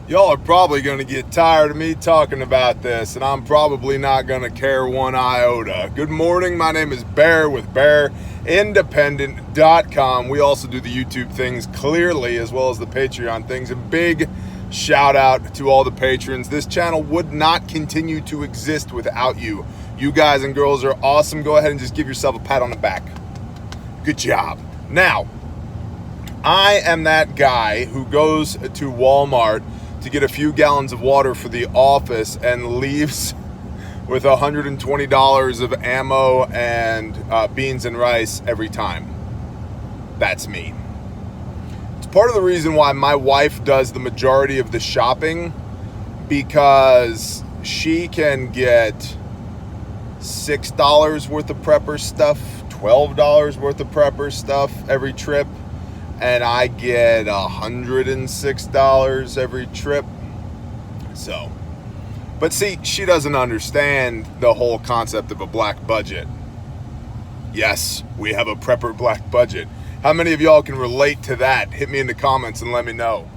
Y'all are probably going to get tired of me talking about this, and I'm probably not going to care one iota. Good morning, my name is Bear with BearIndependent.com. We also do the YouTube things clearly, as well as the Patreon things. A big shout out to all the patrons. This channel would not continue to exist without you. You guys and girls are awesome. Go ahead and just give yourself a pat on the back. Good job. Now, I am that guy who goes to Walmart to get a few gallons of water for the office and leaves with $120 of ammo and beans and rice every time. That's me. It's part of the reason why my wife does the majority of the shopping, because she can get $6 worth of prepper stuff, $12 worth of prepper stuff every trip, and I get $106 every trip. So, but see, she doesn't understand the whole concept of a black budget. Yes, we have a prepper black budget. How many of y'all can relate to that? Hit me in the comments and let me know.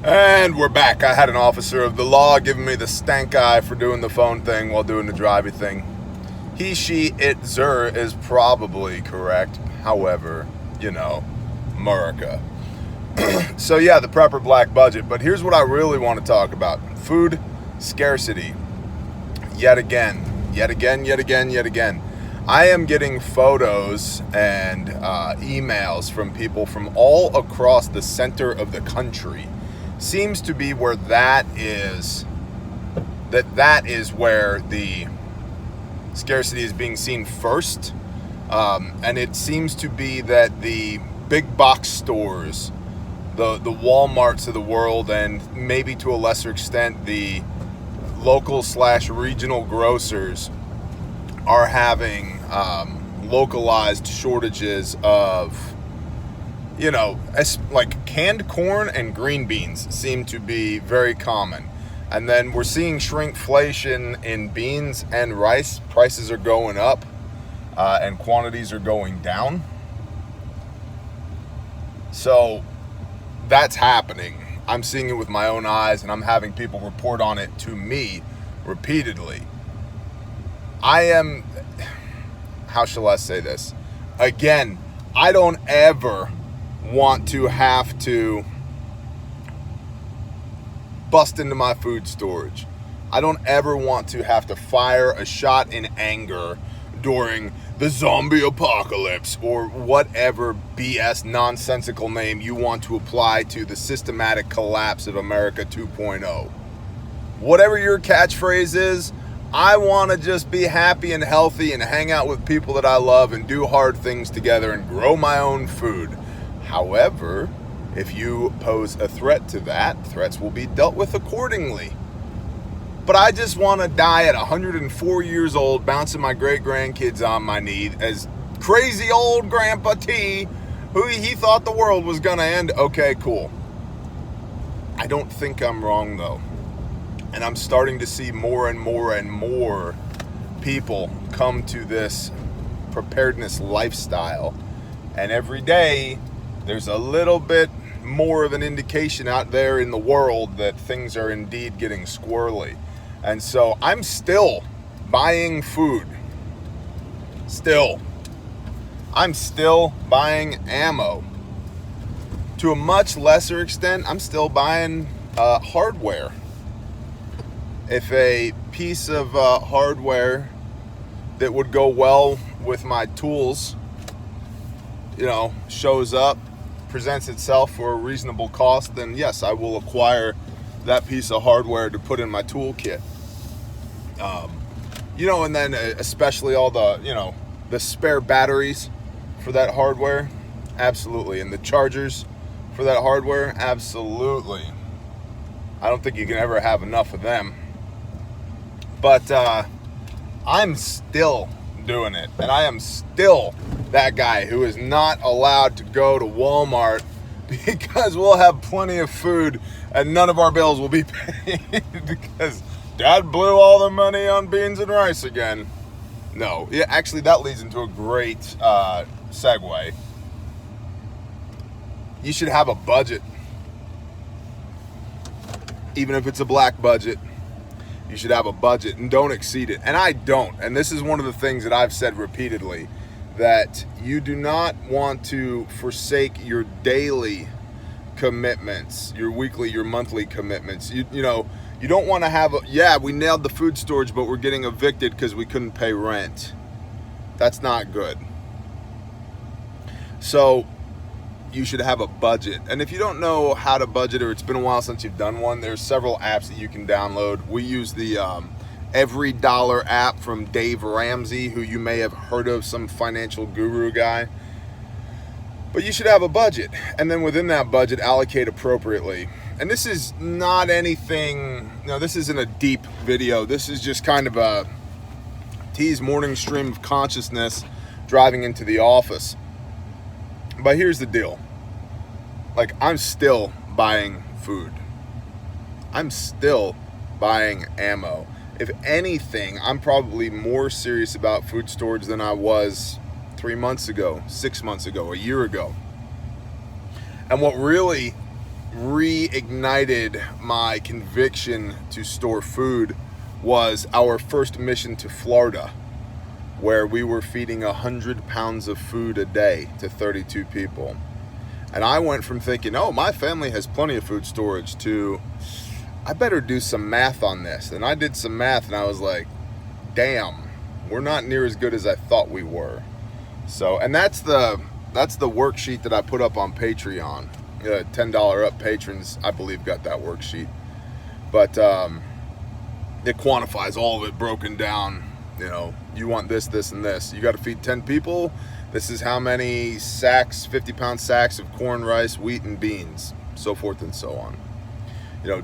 And we're back. I had an officer of the law giving me the stank eye for doing the phone thing while doing the drivey thing. He, she, it, zer is probably correct. However, you know, America. So yeah, the prepper black budget. But here's what I really want to talk about. Food scarcity. Yet again. I am getting photos and emails from people from all across the center of the country. Seems to be where that is where the scarcity is being seen first. And it seems to be that the big box stores, the Walmarts of the world, and maybe to a lesser extent the local / regional grocers are having localized shortages of, you know, like canned corn and green beans seem to be very common. And then we're seeing shrinkflation in beans and rice. Prices are going up and quantities are going down. So that's happening. I'm seeing it with my own eyes, and I'm having people report on it to me repeatedly. How shall I say this? Again, I don't ever want to have to bust into my food storage. I don't ever want to have to fire a shot in anger during the zombie apocalypse or whatever BS nonsensical name you want to apply to the systematic collapse of America 2.0. Whatever your catchphrase is, I want to just be happy and healthy and hang out with people that I love and do hard things together and grow my own food. However, if you pose a threat to that, threats will be dealt with accordingly. But I just want to die at 104 years old, bouncing my great-grandkids on my knee as crazy old Grandpa T, who he thought the world was going to end. Okay, cool. I don't think I'm wrong, though. And I'm starting to see more and more people come to this preparedness lifestyle. And every day, there's a little bit more of an indication out there in the world that things are indeed getting squirrely. And so I'm still buying food. I'm still buying ammo. To a much lesser extent, I'm still buying hardware. If a piece of hardware that would go well with my tools, you know, shows up, presents itself for a reasonable cost, then yes, I will acquire that piece of hardware to put in my toolkit. You know, and then especially all the, you know, the spare batteries for that hardware, absolutely. And the chargers for that hardware, absolutely. I don't think you can ever have enough of them. But I'm still doing it. And I am still that guy who is not allowed to go to Walmart because we'll have plenty of food and none of our bills will be paid because Dad blew all the money on beans and rice again. No, yeah, actually that leads into a great segue. You should have a budget. even if it's a black budget, you should have a budget and don't exceed it. And I don't. And this is one of the things that I've said repeatedly, that you do not want to forsake your daily commitments, your weekly, your monthly commitments. You don't want to have we nailed the food storage, but we're getting evicted because we couldn't pay rent. That's not good. So you should have a budget. And if you don't know how to budget, or it's been a while since you've done one, there's several apps that you can download. We use the Every Dollar app from Dave Ramsey, who you may have heard of, some financial guru guy. But you should have a budget, and then within that budget, allocate appropriately. And this is not anything, this isn't a deep video. This is just kind of a T's morning stream of consciousness driving into the office. But here's the deal. Like, I'm still buying food. I'm still buying ammo. If anything, I'm probably more serious about food storage than I was 3 months ago, 6 months ago, a year ago. And what really reignited my conviction to store food was our first mission to Florida, where we were feeding 100 pounds of food a day to 32 people. And I went from thinking, oh, my family has plenty of food storage, to I better do some math on this. And I did some math, and I was like, damn, we're not near as good as I thought we were. So, and that's the worksheet that I put up on Patreon. $10 up patrons, I believe, got that worksheet. But it quantifies all of it broken down. You want this, this, and this. You got to feed 10 people. This is how many sacks, 50-pound sacks of corn, rice, wheat, and beans, so forth and so on.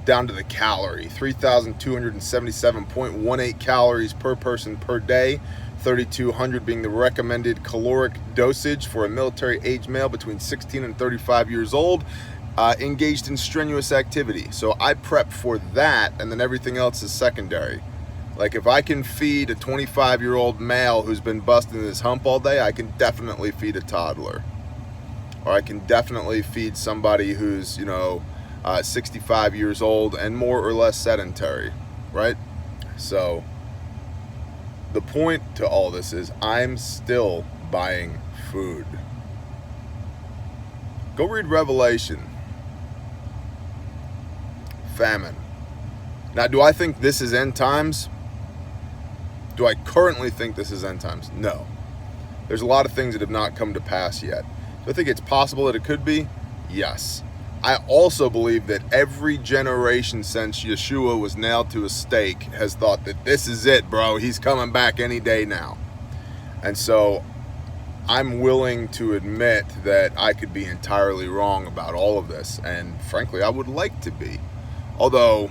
Down to the calorie, 3,277.18 calories per person per day, 3,200 being the recommended caloric dosage for a military-age male between 16 and 35 years old, engaged in strenuous activity. So I prep for that, and then everything else is secondary. Like, if I can feed a 25-year-old male who's been busting his hump all day, I can definitely feed a toddler. Or I can definitely feed somebody who's, 65 years old and more or less sedentary, right? So the point to all this is I'm still buying food. Go read Revelation. Famine. Now, do I think this is end times? Do I currently think this is end times? No. There's a lot of things that have not come to pass yet. Do I think it's possible that it could be? Yes. I also believe that every generation since Yeshua was nailed to a stake has thought that this is it, bro. He's coming back any day now. And so I'm willing to admit that I could be entirely wrong about all of this. And frankly, I would like to be. Although,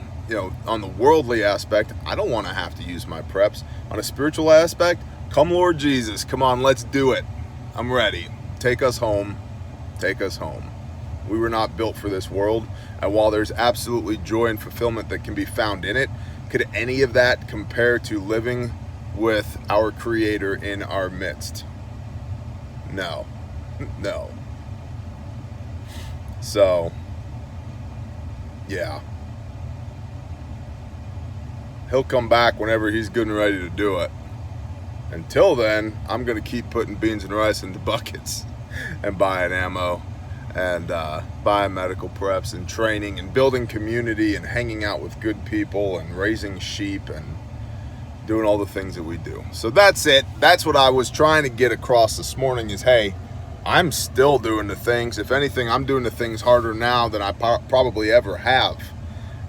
on the worldly aspect, I don't want to have to use my preps. On a spiritual aspect, come Lord Jesus, come on, let's do it. I'm ready. Take us home. Take us home. We were not built for this world. And while there's absolutely joy and fulfillment that can be found in it, could any of that compare to living with our Creator in our midst? No. No. So, yeah. He'll come back whenever he's good and ready to do it. Until then, I'm going to keep putting beans and rice into buckets and buying ammo and buying medical preps and training and building community and hanging out with good people and raising sheep and doing all the things that we do. So that's it. That's what I was trying to get across this morning is, hey, I'm still doing the things. If anything, I'm doing the things harder now than I probably ever have.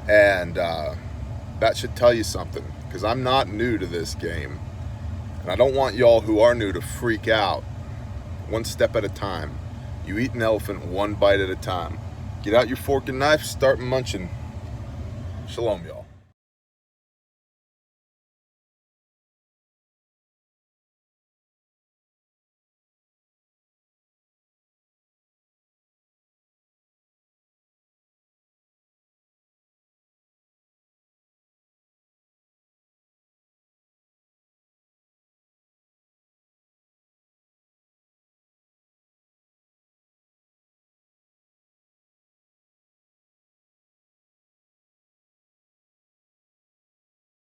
And that should tell you something, because I'm not new to this game. And I don't want y'all who are new to freak out. One step at a time. You eat an elephant one bite at a time. Get out your fork and knife, start munching. Shalom, y'all.